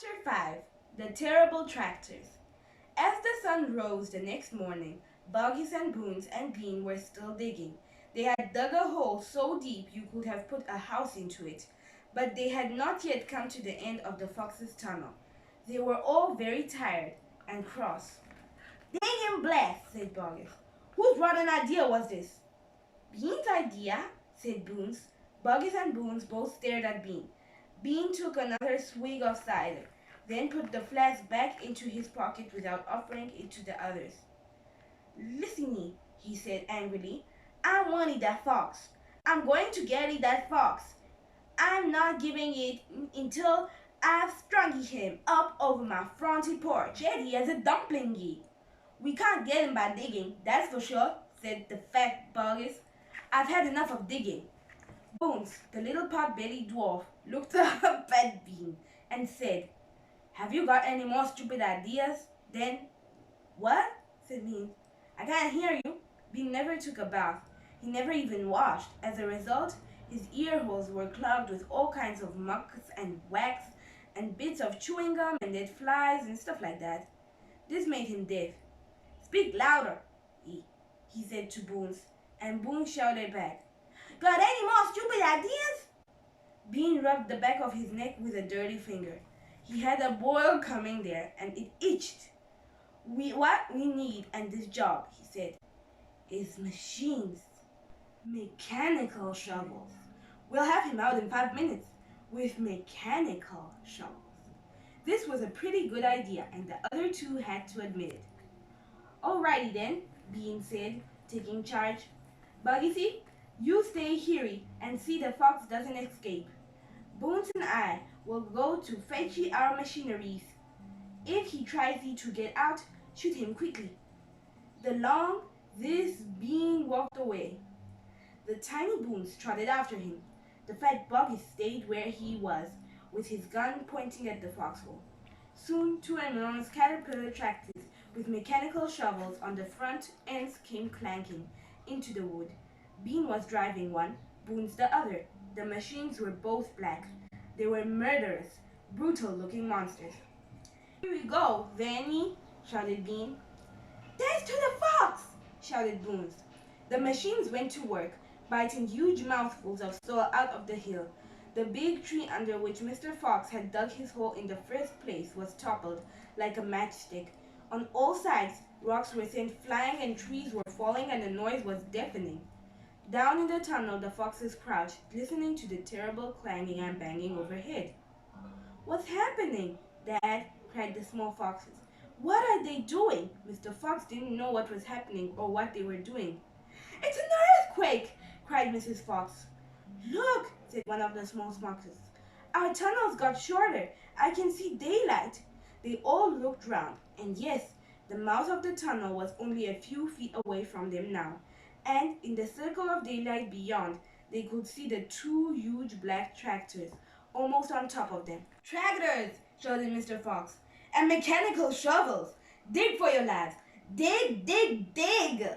Chapter 5 The Terrible Tractors. As the sun rose the next morning, Buggies and Boons and Bean were still digging. They had dug a hole so deep you could have put a house into it, but they had not yet come to the end of the fox's tunnel. They were all very tired and cross. "Dang him blast," said Buggies. "Whose rotten idea was this?" "Bean's idea," said Boons. Buggies and Boons both stared at Bean. Bean took another swig of cider, then put the flask back into his pocket without offering it to the others. "Listen, he said angrily. "I wanted that fox. I'm going to get it, that fox. I'm not giving it until I've strung him up over my fronty porch, ready as a dumpling ye." "We can't get him by digging, that's for sure," said the fat Buggies. "I've had enough of digging." Bones, the little pot-bellied dwarf, looked up at Bean and said, "Have you got any more stupid ideas, then?" "What?" said Bean. "I can't hear you." Bean never took a bath. He never even washed. As a result, his ear holes were clogged with all kinds of mucks and wax and bits of chewing gum and dead flies and stuff like that. This made him deaf. "Speak louder," he said to Bones, and Boone shouted back, "Got any more stupid ideas?" Bean rubbed the back of his neck with a dirty finger. He had a boil coming there, and it itched. What we need in this job," he said, "is machines. Mechanical shovels. We'll have him out in 5 minutes with mechanical shovels." This was a pretty good idea, and the other two had to admit it. "Alrighty then," Bean said, taking charge. "Buggy, you stay here and see the fox doesn't escape. Bones and I will go to fetch our machineries. If he tries to get out, shoot him quickly." This Bean walked away. The tiny Boons trotted after him. The fat Buggy stayed where he was, with his gun pointing at the foxhole. Soon 2 enormous caterpillar tractors with mechanical shovels on the front ends came clanking into the wood. Bean was driving one, Boons the other. The machines were both black. They were murderous, brutal-looking monsters. "Here we go, Vanny," shouted Bean. "Dance to the fox!" shouted Boons. The machines went to work, biting huge mouthfuls of soil out of the hill. The big tree under which Mr. Fox had dug his hole in the first place was toppled like a matchstick. On all sides, rocks were sent flying and trees were falling, and the noise was deafening. Down in the tunnel the foxes crouched, listening to the terrible clanging and banging overhead. "What's happening, Dad?" cried the small foxes. "What are they doing?" Mr. Fox didn't know what was happening or what they were doing. "It's an earthquake!" cried Mrs. Fox. "Look," said one of the small foxes. "Our tunnels got shorter. I can see daylight." They all looked round, and yes, the mouth of the tunnel was only a few feet away from them now, and in the circle of daylight beyond, they could see the 2 huge black tractors almost on top of them. "Tractors!" shouted Mr. Fox. "And mechanical shovels! Dig for your lives! Dig, dig, dig!"